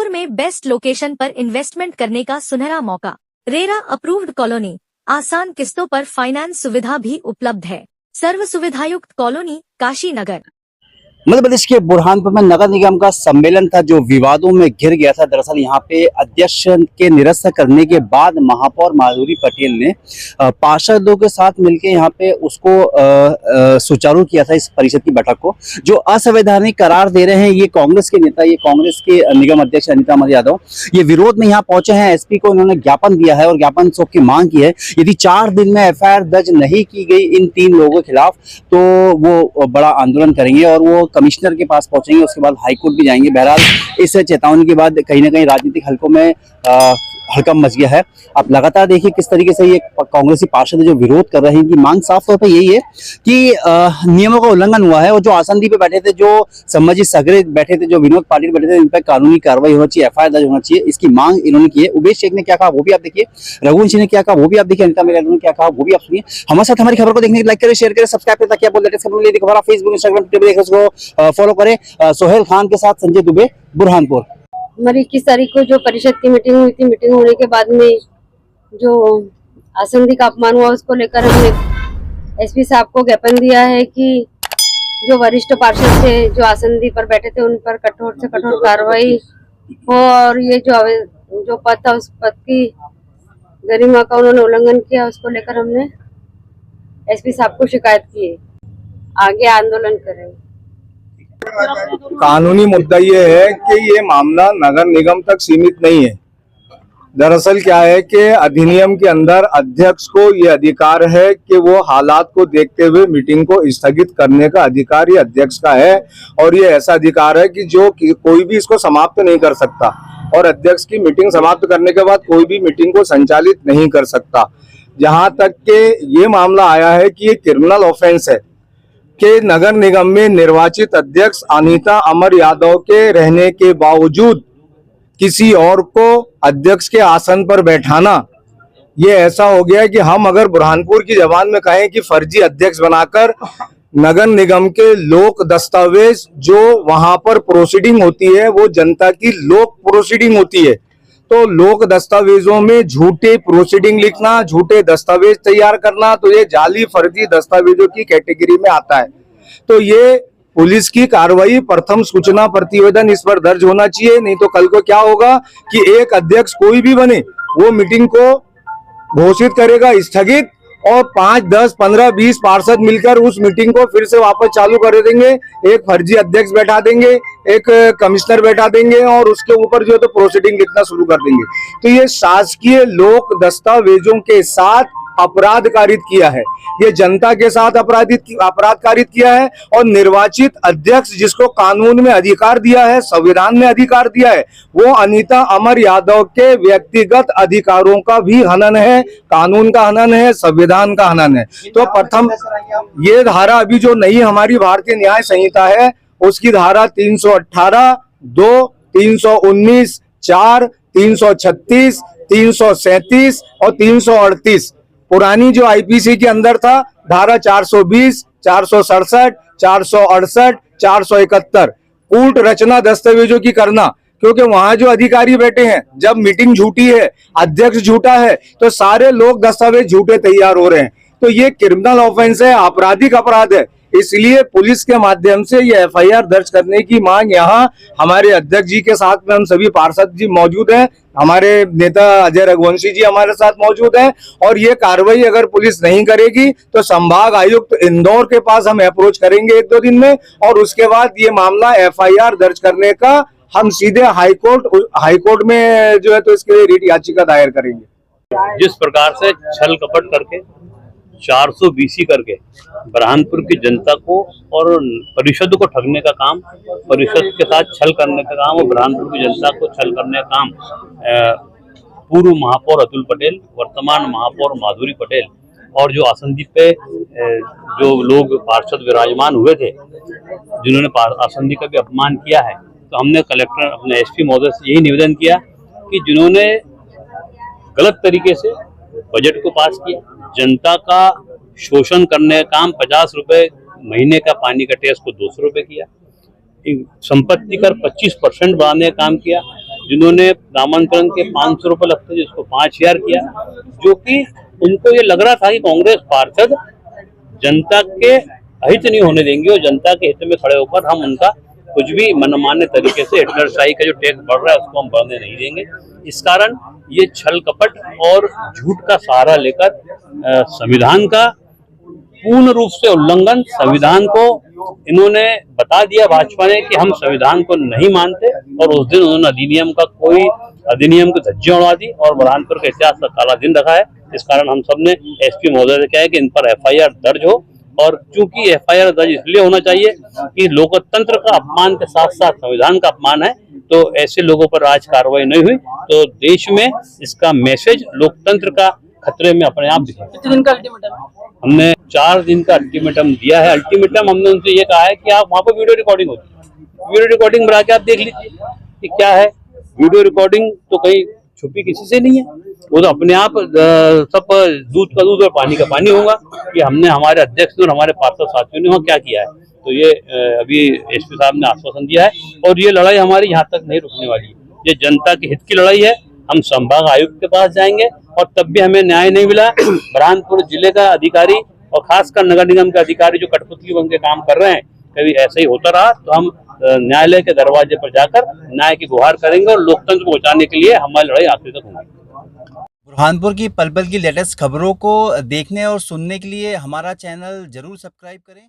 बुरहानपुर में best location पर investment करने का सुनहरा मौका। रेरा अप्रूव्ड कॉलोनी, आसान किस्तों पर फाइनेंस सुविधा भी उपलब्ध है। सर्व सुविधायुक्त कॉलोनी, काशी नगर। मध्य प्रदेश के बुरहानपुर में नगर निगम का सम्मेलन था जो विवादों में घिर गया था। दरअसल यहाँ पे अध्यक्ष के निरस्त करने के बाद महापौर माधुरी पटेल ने पार्षदों के साथ मिलकर यहाँ पे उसको सुचारू किया था। इस परिषद की बैठक को जो असंवैधानिक करार दे रहे हैं ये कांग्रेस के नेता, ये कांग्रेस के निगम अध्यक्ष अनिता अमर यादव, ये विरोध में यहाँ पहुंचे हैं। एसपी को इन्होंने ज्ञापन दिया है और ज्ञापन सौंप की मांग की है। यदि 4 दिन में FIR दर्ज नहीं की गई इन 3 लोगों के खिलाफ तो वो बड़ा आंदोलन करेंगे और वो कमिश्नर के पास पहुंचेंगे, उसके बाद हाईकोर्ट भी जाएंगे। बहरहाल इस चेतावनी के बाद कहीं ना कहीं राजनीतिक हलकों में हड़कंप मच गया है। आप लगातार देखिए किस तरीके से ये कांग्रेसी पार्षद जो विरोध कर रहे हैं, इनकी मांग साफ तौर पर यही है कि नियमों का उल्लंघन हुआ है और जो आसंदी पे बैठे थे, जो संभाजी सगरे बैठे थे, जो विनोद पाटिल बैठे थे, इन पर कानूनी कार्रवाई होनी चाहिए, FIR दर्ज होना चाहिए। इसकी मांग इन्होंने की है। उमेश शेख ने क्या कहा वो भी आप देखिए, रघुवंशी ने क्या कहा वो भी आप देखिए, अनिता मेरे ने क्या कहा वो भी आप सुनिए। हमारे साथ हमारी खबर को देखने के लिए लाइक करें, शेयर करें, सब्सक्राइब करें ताकि आप लेटेस्ट खबर देखो। हमारा फेसबुक, इंस्टाग्राम, ट्विटर देख उसको फॉलो करें। सोहेल खान के साथ संजय दुबे, बुरहानपुर। हमारी 21 तारीख को जो परिषद की मीटिंग हुई थी, मीटिंग होने के बाद में जो आसंदी का अपमान हुआ उसको लेकर हमने एसपी साहब को ज्ञापन दिया है कि जो वरिष्ठ पार्षद थे जो आसंदी पर बैठे थे उन पर कठोर से कठोर कार्रवाई हो और ये जो पद था उस पद की गरिमा का उन्होंने उल्लंघन किया, उसको लेकर हमने एसपी साहब को शिकायत की है। आगे आंदोलन करेंगे। कानूनी मुद्दा ये है कि ये मामला नगर निगम तक सीमित नहीं है। दरअसल क्या है कि अधिनियम के अंदर अध्यक्ष को ये अधिकार है कि वो हालात को देखते हुए मीटिंग को स्थगित करने का अधिकार ये अध्यक्ष का है और ये ऐसा अधिकार है कि जो कोई भी इसको समाप्त नहीं कर सकता और अध्यक्ष की मीटिंग समाप्त करने के बाद कोई भी मीटिंग को संचालित नहीं कर सकता। जहां तक के ये मामला आया है कि ये क्रिमिनल ऑफेंस है कि नगर निगम में निर्वाचित अध्यक्ष अनीता अमर यादव के रहने के बावजूद किसी और को अध्यक्ष के आसन पर बैठाना, ये ऐसा हो गया है कि हम अगर बुरहानपुर की जबान में कहें कि फर्जी अध्यक्ष बनाकर नगर निगम के लोक दस्तावेज जो वहां पर प्रोसीडिंग होती है वो जनता की लोक प्रोसीडिंग होती है, तो लोक दस्तावेजों में झूठे प्रोसीडिंग लिखना, झूठे दस्तावेज तैयार करना, तो ये जाली फर्जी दस्तावेजों की कैटेगरी में आता है। तो ये पुलिस की कार्रवाई, प्रथम सूचना प्रतिवेदन इस पर दर्ज होना चाहिए। नहीं तो कल को क्या होगा कि एक अध्यक्ष कोई भी बने वो मीटिंग को घोषित करेगा स्थगित और 5, 10, 15, 20 पार्षद मिलकर उस मीटिंग को फिर से वापस चालू कर देंगे। एक फर्जी अध्यक्ष बैठा देंगे, एक कमिश्नर बैठा देंगे और उसके ऊपर जो है तो प्रोसीडिंग लिखना शुरू कर देंगे। तो ये शासकीय लोक दस्तावेजों के साथ अपराध कारित किया है, ये जनता के साथ अपराध कारित किया है और निर्वाचित अध्यक्ष जिसको कानून में अधिकार दिया है, संविधान में अधिकार दिया है, वो अनीता अमर यादव के व्यक्तिगत अधिकारों का भी हनन है, कानून का हनन है, संविधान का हनन है। तो प्रथम ये धारा अभी जो नई हमारी भारतीय न्याय संहिता है उसकी धारा 318, 2, 319, 4, 336, 337 और 338 पुरानी जो IPC के अंदर था धारा 420, 467, 468, 471 कूट रचना दस्तावेजों की करना, क्योंकि वहां जो अधिकारी बैठे हैं, जब मीटिंग झूठी है, अध्यक्ष झूठा है, तो सारे लोग दस्तावेज झूठे तैयार हो रहे हैं। तो ये क्रिमिनल ऑफेंस है, आपराधिक अपराध है। इसलिए पुलिस के माध्यम से ये FIR दर्ज करने की मांग यहाँ हमारे अध्यक्ष जी के साथ में हम सभी पार्षद जी मौजूद हैं, हमारे नेता अजय रघुवंशी जी हमारे साथ मौजूद हैं और ये कार्रवाई अगर पुलिस नहीं करेगी तो संभाग आयुक्त इंदौर के पास हम अप्रोच करेंगे 1-2 दिन में और उसके बाद ये मामला FIR दर्ज करने का हम सीधे हाईकोर्ट में जो है तो इसके लिए रिट याचिका दायर करेंगे। जिस प्रकार से छल कपट करके 400 BC करके बुरहानपुर की जनता को और परिषद को ठगने का काम, परिषद के साथ छल करने का काम और बुरहानपुर की जनता को छल करने का काम पूर्व महापौर अतुल पटेल, वर्तमान महापौर माधुरी पटेल और जो आसंदी पे जो लोग पार्षद विराजमान हुए थे जिन्होंने आसंदी का भी अपमान किया है, तो हमने कलेक्टर अपने SP महोदय से यही निवेदन किया कि जिन्होंने गलत तरीके से बजट को पास किया, जनता का शोषण करने का काम, 50 रुपए महीने का पानी का टैक्स को 200 रुपए किया, संपत्ति कर 25% बढ़ाने का काम किया, जिन्होंने नामांकन के 500 रुपए लगते जिसको 5000 किया, जो कि उनको ये लग रहा था कि कांग्रेस पार्षद जनता के हित नहीं होने देंगे और जनता के हित में खड़े होकर हम उनका कुछ भी मनमान्य तरीके से हिटलरशाही का जो टैक्स बढ़ रहा है उसको हम बढ़ने नहीं देंगे। इस कारण ये छल कपट और झूठ का सहारा लेकर संविधान का पूर्ण रूप से उल्लंघन, संविधान को इन्होंने बता दिया भाजपा ने कि हम संविधान को नहीं मानते, और उस दिन उन्होंने अधिनियम की धज्जियां उड़ा दी और बुरहानपुर के इतिहास का काला दिन रखा है। इस कारण हम सब ने एसपी महोदय से कहा है कि इन पर FIR दर्ज हो, और चूंकि FIR दर्ज इसलिए होना चाहिए कि लोकतंत्र का अपमान के साथ साथ संविधान का अपमान है, तो ऐसे लोगों पर आज कार्रवाई नहीं हुई तो देश में इसका मैसेज लोकतंत्र का खतरे में अपने आप दिखे। कितने दिन का अल्टीमेटम? हमने 4 दिन का अल्टीमेटम दिया है। अल्टीमेटम हमने उनसे ये कहा है कि आप वहाँ पर वीडियो रिकॉर्डिंग होती है, वीडियो रिकॉर्डिंग बना के आप देख लीजिए कि क्या है। वीडियो रिकॉर्डिंग तो कहीं छुपी किसी से नहीं है, वो तो अपने आप सब दूध का दूध और पानी का पानी होगा कि हमने हमारे अध्यक्ष और हमारे पार्षद साथियों ने वहाँ क्या किया है। तो ये अभी एसपी साहब ने आश्वासन दिया है और ये लड़ाई हमारी यहाँ तक नहीं रुकने वाली है। ये जनता के हित की लड़ाई है। हम संभाग आयुक्त के पास जाएंगे और तब भी हमें न्याय नहीं मिला। बुरहानपुर जिले का अधिकारी और खासकर नगर निगम के अधिकारी जो कठपुतली बन के काम कर रहे हैं, कभी ऐसा ही होता रहा तो हम न्यायालय के दरवाजे पर जाकर न्याय की गुहार करेंगे और लोकतंत्र को बचाने के लिए हमारी लड़ाई आखिर तक होगी। बुरहानपुर की पल पल की लेटेस्ट खबरों को देखने और सुनने के लिए हमारा चैनल जरूर सब्सक्राइब करें।